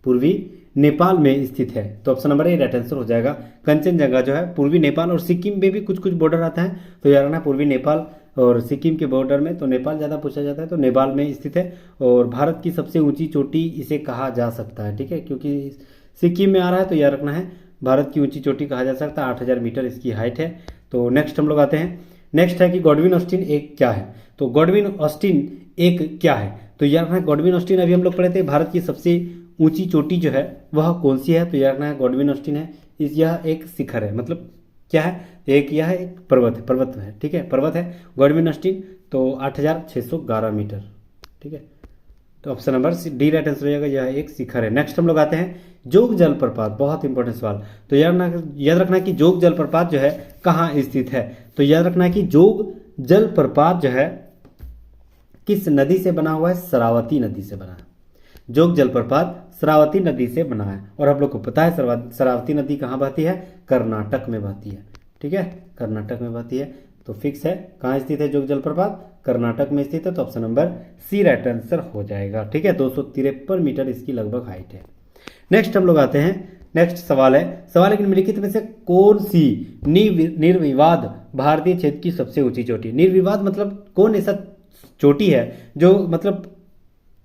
Speaker 1: पूर्वी नेपाल में स्थित है। तो option number A right answer हो जाएगा। कंचनजंगा जो है पूर्वी नेपाल और सिक्किम में भी कुछ कुछ बॉर्डर आता है। तो यार ना पूर्वी नेपाल और सिक्किम के बॉर्डर में, तो नेपाल ज़्यादा पूछा जाता है, तो नेपाल में स्थित है। और भारत की सबसे ऊंची चोटी इसे कहा जा सकता है। ठीक है, क्योंकि सिक्किम में आ रहा है तो याद रखना है भारत की ऊंची चोटी कहा जा सकता है। 8,000 मीटर इसकी हाइट है। तो नेक्स्ट हम लोग आते हैं। नेक्स्ट है कि गॉडविन ऑस्टिन एक क्या है? तो गॉडविन ऑस्टिन एक क्या है? तो याद रखना है गॉडविन ऑस्टिन अभी हम लोग पढ़े थे भारत की सबसे ऊंची चोटी जो है वह कौन सी है? तो याद रखना है गॉडविन ऑस्टिन है। यह एक शिखर है, मतलब क्या है? यह एक पर्वत है। ठीक है, पर्वत है गॉडविन ऑस्टिन। तो 8,611 मीटर। ठीक है, तो option number D right answer हो जाएगा। यह एक शिखर है। नेक्स्ट हम लोग आते हैं जोग जलप्रपात। बहुत इंपॉर्टेंट सवाल। तो याद रखना है कि जोग जलप्रपात जो है कहाँ स्थित है? तो याद रखना है कि जोग जलप्रपात जो है किस नदी से बना हुआ है? शरावती नदी से बना है। जोग जलप्रपात शरावती नदी से बना है। और आप लोग को पता है शरावती नदी कहाँ बहती है? कर्नाटक में बहती है। ठीक है, कर्नाटक में बहती है। तो फिक्स है। कहाँ स्थित है जोग जलप्रपात? कर्नाटक में स्थित है। तो option number C right answer हो जाएगा। ठीक है, 253 मीटर इसकी लगभग हाइट है। नेक्स्ट हम लोग आते हैं। नेक्स्ट सवाल है कि निम्नलिखित में से कौन सी निर्विवाद भारतीय क्षेत्र की सबसे ऊंची चोटी? निर्विवाद मतलब कौन ऐसा चोटी है जो मतलब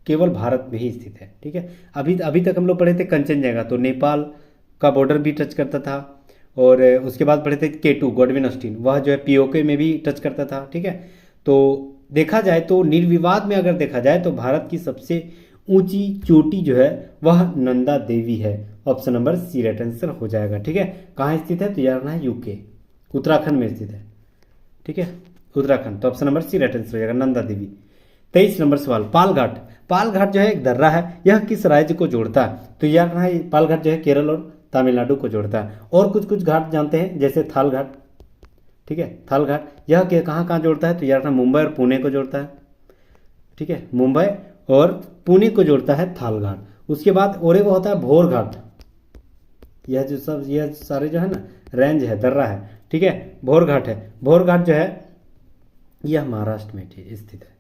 Speaker 1: केवल भारत में ही स्थित है? ठीक है, अभी तक हम लोग पढ़े थे कंचनजंगा, तो नेपाल का बॉर्डर भी टच करता था। और उसके बाद पढ़े थे K2 गॉडविन ऑस्टिन, वह जो है POK में भी टच करता था। ठीक है, तो देखा जाए तो निर्विवाद में अगर देखा जाए तो भारत की सबसे ऊंची चोटी जो है वह नंदा देवी है। Option number C right answer हो जाएगा। ठीक है, कहाँ स्थित है? तो यार ना UK उत्तराखंड में स्थित है। ठीक है, उत्तराखंड। तो option number C right answer हो जाएगा, नंदा देवी। 23 नंबर सवाल, पालघाट जो है एक दर्रा है, यह किस राज्य को जोड़ता है? तो यार ना पालघाट जो है केरल और तमिलनाडु को जोड़ता है। और कुछ घाट जानते हैं जैसे थाल घाट। ठीक है, थाल घाट यह कहाँ जोड़ता है? तो यार ना मुंबई और पुणे को जोड़ता है। ठीक है, मुंबई और पुणे को जोड़ता है थाल घाट। उसके बाद और एक होता है भोर घाट। यह सारे जो है ना रेंज है, दर्रा है। ठीक है, भोर घाट है। भोर घाट जो है यह महाराष्ट्र में स्थित है।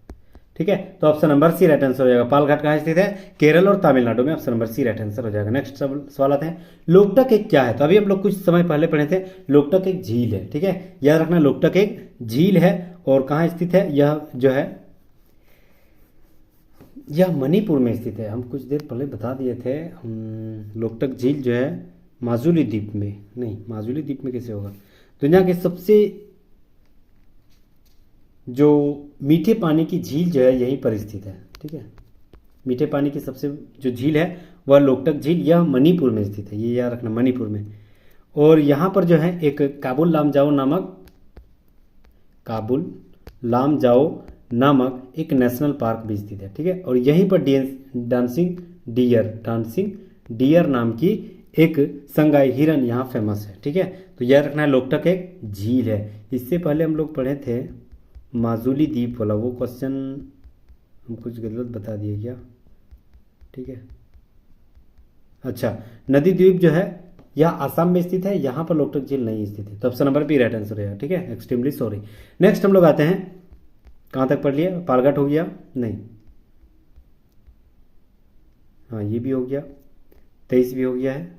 Speaker 1: ठीक है, तो option number C right answer हो जाएगा। पालघाट कहाँ स्थित है? केरल और तमिलनाडु में। Option number C right answer हो जाएगा। नेक्स्ट सवाल आते हैं, लोकटक एक क्या है? तो अभी हम लोग कुछ समय पहले पढ़े थे, लोकटक एक झील है। ठीक है, याद रखना लोकटक एक झील है। और कहाँ स्थित है? यह जो है यह मणिपुर में स्थित है। हम कुछ देर पहले बता दिए थे। लोकटक झील जो है माजुली द्वीप में, नहीं माजुली द्वीप में कैसे होगा? दुनिया के सबसे जो मीठे पानी की झील जो है यहीं पर स्थित है। ठीक है, मीठे पानी की सबसे जो झील है वह लोकटक झील, यह मणिपुर में स्थित है, ये याद रखना मणिपुर में। और यहाँ पर जो है एक काबुल लामजाओ नामक एक नेशनल पार्क भी स्थित है, ठीक है। और यहीं पर डांसिंग डियर नाम की एक संगाई हिरन यहाँ फेमस है, ठीक है। तो यह रखना है लोकटक एक झील है। इससे पहले हम लोग पढ़े थे माजुली द्वीप वाला, वो क्वेश्चन हम कुछ गलत बता दिए क्या, ठीक है। अच्छा, नदी द्वीप जो है यह आसाम में स्थित है, यहाँ पर लोकटक झील नहीं स्थित है, तो option number B right answer रहेगा, ठीक है। Extremely sorry. नेक्स्ट हम लोग आते हैं, कहाँ तक पढ़ लिया, पालघाट हो गया, नहीं, हाँ ये भी हो गया, 23 भी हो गया है,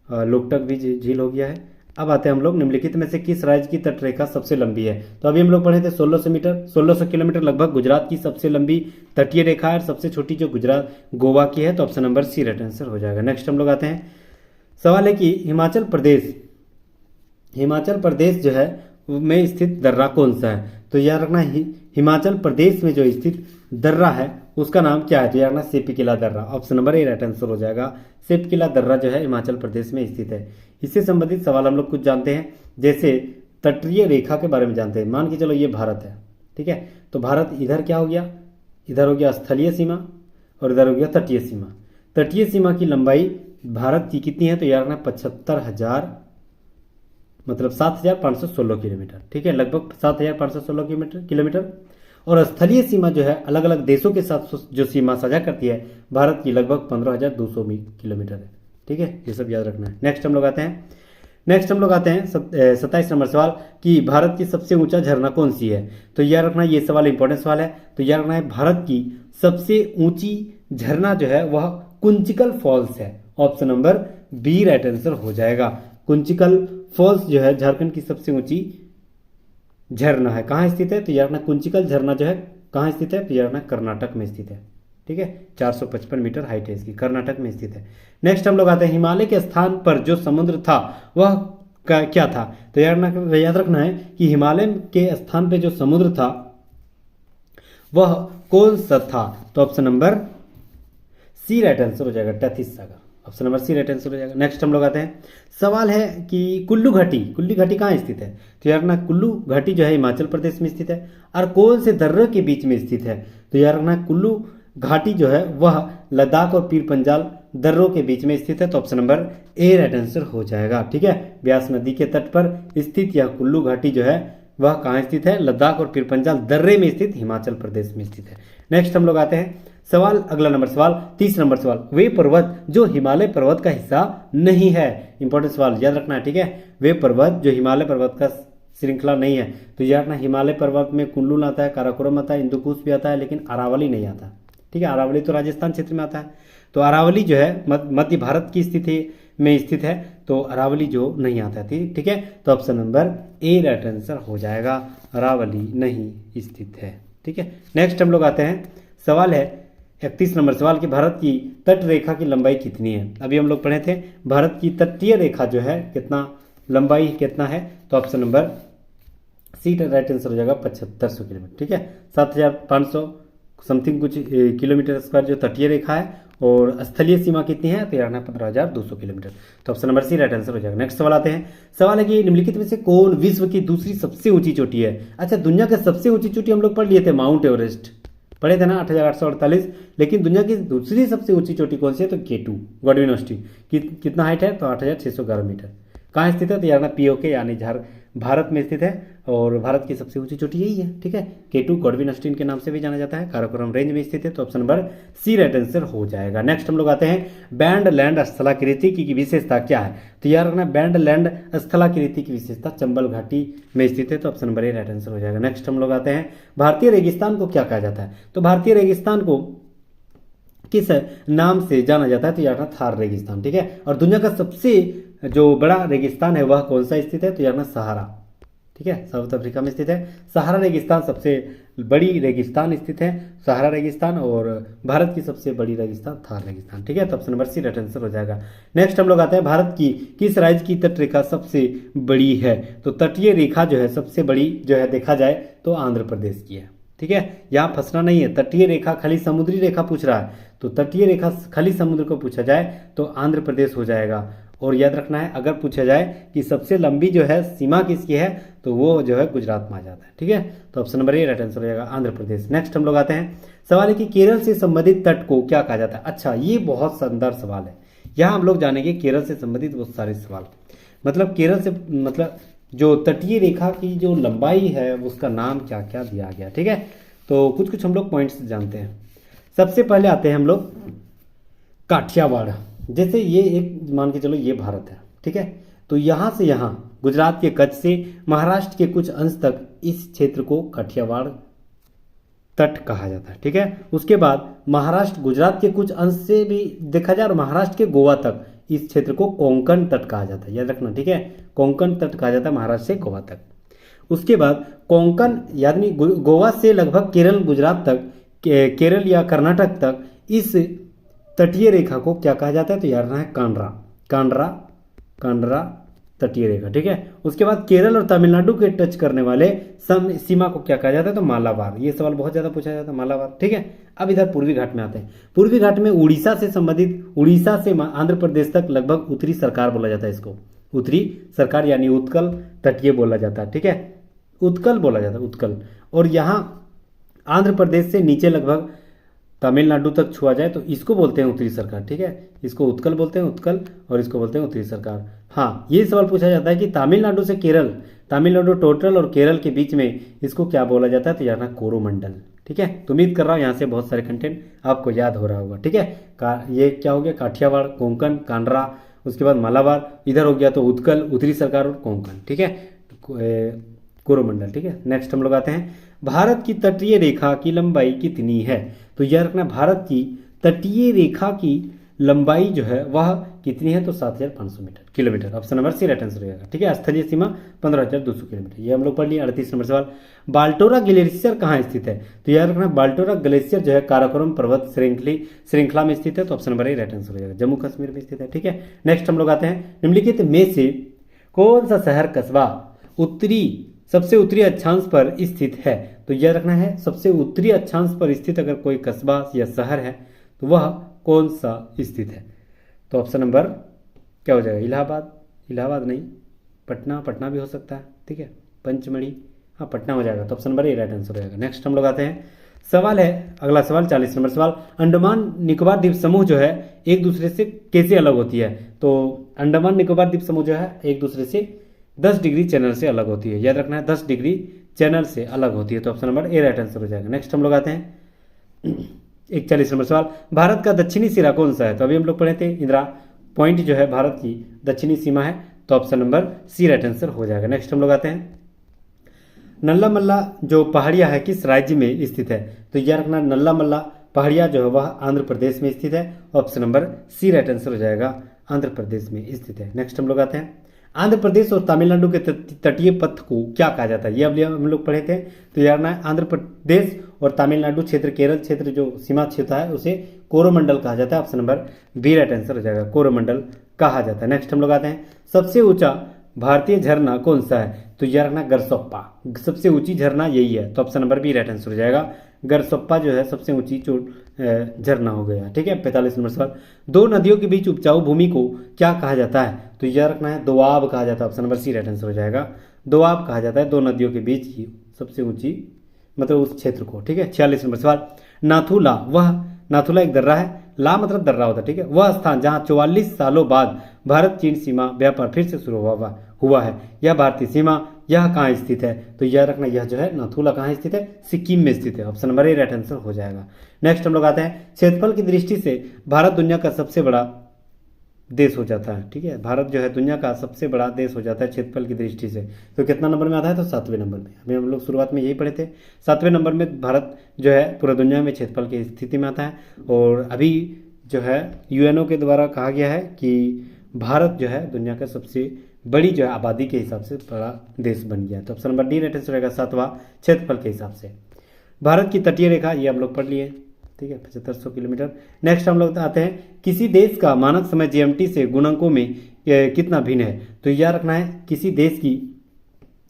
Speaker 1: लोकटक भी झील हो गया है। अब आते हैं हम लोग, निम्नलिखित में से किस राज्य की तटरेखा सबसे लंबी है। तो अभी हम लोग पढ़े थे 1600 किलोमीटर लगभग गुजरात की सबसे लंबी तटीय रेखा है, और सबसे छोटी जो गुजरात गोवा की है, तो option number C right answer हो जाएगा। नेक्स्ट हम लोग आते हैं, सवाल है कि हिमाचल प्रदेश जो है में स्थित दर्रा कौन सा है। तो याद रखना हिमाचल प्रदेश में जो स्थित दर्रा है उसका नाम क्या है, तो याद रखना सेपी किला दर्रा, option number A right answer हो जाएगा। सेप किला दर्रा जो है हिमाचल प्रदेश में स्थित है। इससे संबंधित सवाल हम लोग कुछ जानते हैं, जैसे तटीय रेखा के बारे में जानते हैं। मान के चलो ये भारत है, ठीक है, तो भारत इधर क्या हो गया, इधर हो गया स्थलीय सीमा और इधर हो गया तटीय सीमा। तटीय सीमा की लंबाई भारत की कितनी है, तो याद रखना 75,000 मतलब 7,516 किलोमीटर, ठीक है, लगभग 7,516 किलोमीटर। और स्थलीय सीमा जो है अलग अलग देशों के साथ जो सीमा साझा करती है भारत की लगभग 15,200 किलोमीटर है, ठीक है, ये सब याद रखना है। नेक्स्ट हम लोग आते हैं 27 नंबर सवाल कि भारत की सबसे ऊंचा झरना कौन सी है। तो याद रखना ये सवाल इंपॉर्टेंट सवाल है। तो याद रखना है भारत की सबसे ऊंची झरना जो है वह कुंचिकल फॉल्स है, option number B right answer हो जाएगा। कुंचिकल फॉल्स जो है झारखंड की सबसे ऊंची झरना है। कहाँ स्थित है, तो यार ना कुंचिकल झरना जो है कहाँ स्थित है, तो यार ना कर्नाटक में स्थित है, ठीक है, 455 मीटर हाइट है इसकी, कर्नाटक में स्थित है। नेक्स्ट हम लोग आते हैं, हिमालय के स्थान पर जो समुद्र था वह क्या था। तो याद रखना है कि हिमालय के स्थान पर जो समुद्र था वह कौन सा था, तो option number C right answer हो जाएगा, टैथिस सागर, option number C right answer हो जाएगा। नेक्स्ट हम लोग आते हैं, सवाल है कि कुल्लू घाटी कहाँ स्थित है। तो यार ना कुल्लू घाटी जो है हिमाचल प्रदेश में स्थित है, और कौन से दर्रे के बीच में स्थित है। तो यार ना कुल्लू घाटी जो है वह लद्दाख और पीर पंजाल दर्रों के बीच में स्थित है, तो option number A right answer हो जाएगा, ठीक है। ब्यास नदी के तट पर स्थित यह कुल्लू घाटी जो है वह कहाँ स्थित है, लद्दाख और पीर पंजाल दर्रे में स्थित हिमाचल प्रदेश में स्थित है। नेक्स्ट हम लोग आते हैं सवाल, अगला नंबर सवाल 30 नंबर सवाल, वे पर्वत जो हिमालय पर्वत का हिस्सा नहीं है। इंपॉर्टेंट सवाल याद रखना है, ठीक है, वे पर्वत जो हिमालय पर्वत का श्रृंखला नहीं है। तो याद रखना हिमालय पर्वत में कुल्लू आता है, काराकोरम आता है, इंदुकुश भी आता है, लेकिन अरावली नहीं आता, ठीक है। अरावली तो राजस्थान क्षेत्र में आता है, तो अरावली जो है मध्य भारत की स्थिति में स्थित है, तो अरावली जो नहीं आता है, ठीक है। तो option number A right answer हो जाएगा, अरावली नहीं स्थित है, ठीक है। नेक्स्ट हम लोग आते हैं, सवाल है 31 नंबर सवाल कि भारत की तट रेखा की लंबाई कितनी है। अभी हम लोग पढ़े थे भारत की तटीय रेखा जो है कितना लंबाई कितना है, तो option number C right answer हो जाएगा 7500 किलोमीटर, ठीक है, 7500 समथिंग कुछ किलोमीटर स्क्वायर जो तटीय रेखा है, और स्थलीय सीमा कितनी है, तो यार 15,200 किलोमीटर, तो option number C right answer हो जाएगा। नेक्स्ट सवाल आते हैं, सवाल है कि निम्नलिखित में से कौन विश्व की दूसरी सबसे ऊंची चोटी है। अच्छा, दुनिया की सबसे ऊंची चोटी हम लोग पढ़ लिए थे, माउंट एवरेस्ट पढ़े थे ना, 8,848, लेकिन दुनिया की दूसरी सबसे ऊंची चोटी कौन सी है, तो K2 गॉडविन ऑस्टी कितना हाइट है, तो 8,611 मीटर। कहाँ स्थित है, तो यार ना POK यानी भारत में स्थित है, और भारत की सबसे ऊंची चोटी यही है, ठीक है। K2 गॉडविन ऑस्टीन के नाम से भी जाना जाता है, काराकोरम रेंज में स्थित है, तो option number C right answer हो जाएगा। नेक्स्ट हम लोग आते हैं, बैंड लैंड स्थलाकृति की विशेषता क्या है। तो यार रखना बैंड लैंड स्थलाकृति की विशेषता चंबल घाटी में स्थित है, तो option number A right answer हो जाएगा। नेक्स्ट हम लोग आते हैं, भारतीय रेगिस्तान को क्या कहा जाता है। तो भारतीय रेगिस्तान को किस नाम से जाना जाता है, तो यार थार रेगिस्तान, ठीक है। और दुनिया का सबसे जो बड़ा रेगिस्तान है वह कौन सा स्थित है, तो यार सहारा, ठीक है, साउथ अफ्रीका में स्थित है। सहारा रेगिस्तान सबसे बड़ी रेगिस्तान स्थित है, सहारा रेगिस्तान, और भारत की सबसे बड़ी रेगिस्तान थार रेगिस्तान, ठीक है, तो option number C right answer हो जाएगा। नेक्स्ट हम लोग आते हैं, भारत की किस राज्य की तट रेखा सबसे बड़ी है। तो तटीय रेखा जो है सबसे बड़ी जो है देखा जाए तो आंध्र प्रदेश की है, ठीक है, यहाँ फंसना नहीं है। तटीय रेखा खाली समुद्री रेखा पूछ रहा है, तो तटीय रेखा खाली समुद्र को पूछा जाए तो आंध्र प्रदेश हो जाएगा। और याद रखना है, अगर पूछा जाए कि सबसे लंबी जो है सीमा किसकी है, तो वो जो है गुजरात में आ जाता है। ठीक है, तो option number A right answer हो जाएगा, आंध्र प्रदेश। नेक्स्ट हम लोग आते हैं, सवाल है कि केरल से संबंधित तट को क्या कहा जाता है। अच्छा, ये बहुत शानदार सवाल है। यहाँ हम लोग जानेंगे केरल से संबंधित बहुत सारे सवाल, मतलब केरल से मतलब जो तटीय रेखा की जो लंबाई है उसका नाम क्या क्या दिया गया। ठीक है, तो कुछ कुछ हम लोग पॉइंट्स जानते हैं। सबसे पहले आते हैं हम लोग काठियावाड़। जैसे ये एक मान के चलो ये भारत है, ठीक है, तो यहाँ से यहाँ गुजरात के कच्छ से महाराष्ट्र के कुछ अंश तक इस क्षेत्र को काठियावाड़ तट कहा जाता है। ठीक है, उसके बाद महाराष्ट्र गुजरात के कुछ अंश से भी देखा जाए और महाराष्ट्र के गोवा तक इस क्षेत्र को कोंकण तट कहा जाता है, याद रखना। ठीक है, कोंकण तट कहा जाता है महाराष्ट्र से गोवा तक। उसके बाद कोंकण यानी गोवा से लगभग केरल गुजरात तक, केरल या कर्नाटक तक इस तटीय रेखा को क्या कहा जाता है, तो याद रखना है कांड्रा, कांड्रा, कांड्रा तटीय रेखा। ठीक है, उसके बाद केरल और तमिलनाडु के टच करने वाले सीमा को क्या कहा जाता है, तो मालाबार। ये सवाल बहुत ज्यादा पूछा जाता है, मालाबार। ठीक है, अब इधर पूर्वी घाट में आते हैं। पूर्वी घाट में उड़ीसा से संबंधित, उड़ीसा से आंध्र प्रदेश तक लगभग उत्तरी सरकार बोला जाता है इसको, उत्तरी सरकार यानी उत्कल तटीय बोला जाता है। ठीक है, उत्कल बोला जाता है, उत्कल। और यहाँ आंध्र प्रदेश से नीचे लगभग तमिलनाडु तक छुआ जाए तो इसको बोलते हैं उत्तरी सरकार। ठीक है, इसको उत्कल बोलते हैं, उत्कल, और इसको बोलते हैं उत्तरी सरकार। हाँ, ये सवाल पूछा जाता है कि तमिलनाडु से केरल, तमिलनाडु टोटल और केरल के बीच में इसको क्या बोला जाता है, तो यार ना कोरोमंडल। ठीक है, तो उम्मीद कर रहा हूँ यहाँ से बहुत सारे कंटेंट आपको याद हो रहा होगा। ठीक है, ये क्या हो गया, काठियावाड़, कोंकण, कांड्रा, उसके बाद मालाबार, इधर हो गया तो उत्कल, उत्तरी सरकार और कोंकण। ठीक है, कोरोमंडल। ठीक है, नेक्स्ट हम लोग आते हैं, भारत की तटीय रेखा की लंबाई कितनी है, तो यह रखना, भारत की तटीय रेखा की लंबाई जो है वह कितनी है, तो 7,500 metre kilometre. Option number C right answer हो जाएगा। ठीक है, स्थलीय सीमा 15,200 किलोमीटर, ये हम लोग पढ़ लिए। 38 नंबर सवाल, बाल्टोरा ग्लेशियर कहाँ स्थित है, तो याद रखना बाल्टोरा ग्लेशियर जो है काराकोरम पर्वत श्रृंखला में स्थित है, तो option number A right answer हो जाएगा, जम्मू कश्मीर में स्थित है। ठीक है, नेक्स्ट हम लोग आते हैं, निम्नलिखित में से कौन सा शहर कस्बा सबसे उत्तरी अक्षांश पर स्थित है, तो यह रखना है सबसे उत्तरी अक्षांश पर स्थित अगर कोई कस्बा या शहर है तो वह कौन सा स्थित है, तो ऑप्शन नंबर क्या हो जाएगा, इलाहाबाद, इलाहाबाद नहीं, पटना, पटना भी हो सकता है। ठीक है, पंचमढ़ी, हाँ पटना हो जाएगा, तो option number A right answer हो जाएगा। नेक्स्ट हम लोग आते हैं, सवाल है अगला सवाल 40 नंबर सवाल, अंडमान निकोबार द्वीप समूह जो है एक दूसरे से कैसे अलग होती है, तो अंडमान निकोबार द्वीप समूह जो है एक दूसरे से 10 डिग्री चैनल से अलग होती है, याद रखना है 10 डिग्री चैनल से अलग होती है, तो option number A right answer हो जाएगा। नेक्स्ट हम लोग आते हैं 41 नंबर सवाल, भारत का दक्षिणी सिरा कौन सा है, तो अभी हम लोग पढ़े थे इंदिरा पॉइंट जो है भारत की दक्षिणी सीमा है, तो option number C right answer हो जाएगा। नेक्स्ट हम लोग आते हैं, नल्ला मल्ला जो पहाड़िया है किस राज्य में स्थित है, तो यह रखना नल्ला मल्ला पहाड़िया जो है वह आंध्र प्रदेश में स्थित है, option number C right answer हो जाएगा, आंध्र प्रदेश में स्थित है। नेक्स्ट हम लोग आते हैं, आंध्र प्रदेश और तमिलनाडु के तटीय पथ को क्या कहा जाता है, ये अभी हम लोग पढ़े थे, तो यार ना आंध्र प्रदेश और तमिलनाडु क्षेत्र, केरल क्षेत्र जो सीमा क्षेत्र है उसे कोरोमंडल कहा जाता है, option number B right answer हो जाएगा, कोरोमंडल कहा जाता है। नेक्स्ट हम लोग आते हैं, सबसे ऊंचा भारतीय झरना कौन सा है, तो यह रखना गरसोप्पा, सबसे ऊंची झरना यही है, तो option number B right answer हो जाएगा, गरसोप्पा जो है सबसे ऊंची झरना हो गया। ठीक है, 45 नंबर सवाल, दो नदियों के बीच उपजाऊ भूमि को क्या कहा जाता है, तो यह रखना है दोआब कहा जाता है, option number C right answer हो जाएगा, दोआब कहा जाता है, दो नदियों के बीच की सबसे ऊंची मतलब उस क्षेत्र को। ठीक है, 46 नंबर सवाल, नाथुला, वह नाथुला एक दर्रा है, ला मतलब दर्रा होता है। ठीक है, वह स्थान जहां 44 सालों बाद भारत चीन सीमा व्यापार फिर से शुरू हुआ है, यह भारतीय सीमा यह कहाँ स्थित है, तो यह रखना यह जो है नाथुला कहाँ स्थित है, सिक्किम में स्थित है, option number A right answer हो जाएगा। नेक्स्ट हम लोग आते हैं, क्षेत्रफल की दृष्टि से भारत दुनिया का सबसे बड़ा देश हो जाता है। ठीक है, भारत जो है दुनिया का सबसे बड़ा देश हो जाता है क्षेत्रफल की दृष्टि से, तो कितना नंबर में आता है, तो 7वें नंबर में। अभी हम लोग शुरुआत में यही पढ़े थे, 7वें नंबर में भारत जो है पूरा दुनिया में क्षेत्रफल की स्थिति में आता है, और अभी जो है यूएनओ के द्वारा कहा गया है कि भारत जो है दुनिया का सबसे बड़ी जो है आबादी के हिसाब से बड़ा देश बन गया है, तो option number D right answer रहेगा, 7वां क्षेत्रफल के हिसाब से। भारत की तटीय रेखा ये हम लोग पढ़ लिए, ठीक है, 7500 किलोमीटर। नेक्स्ट हम लोग आते हैं, किसी देश का मानक समय जीएमटी से गुणकों में कितना भिन्न है, तो यह रखना है किसी देश की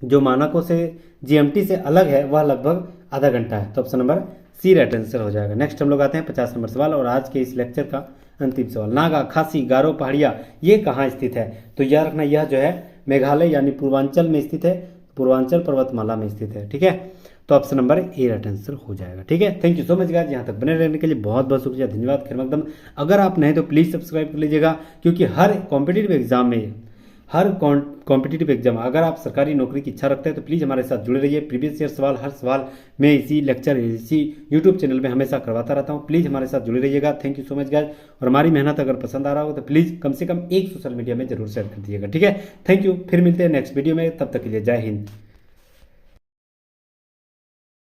Speaker 1: जो मानकों से जीएमटी से अलग है वह लगभग आधा घंटा है, तो option number C right answer हो जाएगा। नेक्स्ट हम लोग आते हैं 50 नंबर सवाल और आज के इस लेक्चर का अंतिम सवाल। नागा, खासी, गारो पहाड़िया ये कहाँ स्थित है? तो याद रखना यह जो है मेघालय यानी पूर्वांचल में स्थित है, पूर्वांचल पर्वतमाला में स्थित है। ठीक है, तो option number A right answer हो जाएगा। ठीक है, thank you so much guys, यहाँ तक बने रहने के लिए बहुत बहुत शुक्रिया, धन्यवाद, खैर मकदम। अगर आप नहीं तो प्लीज़ सब्सक्राइब कर लीजिएगा, क्योंकि हर कॉम्पिटिटिव एग्जाम में, हर कॉम्पिटिटिव एग्जाम अगर आप सरकारी नौकरी की इच्छा रखते हैं तो प्लीज़ हमारे साथ जुड़े रहिए। प्रीवियस ईयर सवाल हर सवाल मैं इसी लेक्चर इसी यूट्यूब चैनल में हमेशा करवाता रहता हूँ, प्लीज़ हमारे साथ जुड़े रहिएगा। Thank you so much guys, और हमारी मेहनत अगर पसंद आ रहा हो तो प्लीज़ कम से कम एक सोशल मीडिया में जरूर शेयर कर दीजिएगा। ठीक है, थैंक यू, फिर मिलते हैं नेक्स्ट वीडियो में, तब तक के लिए जय हिंद।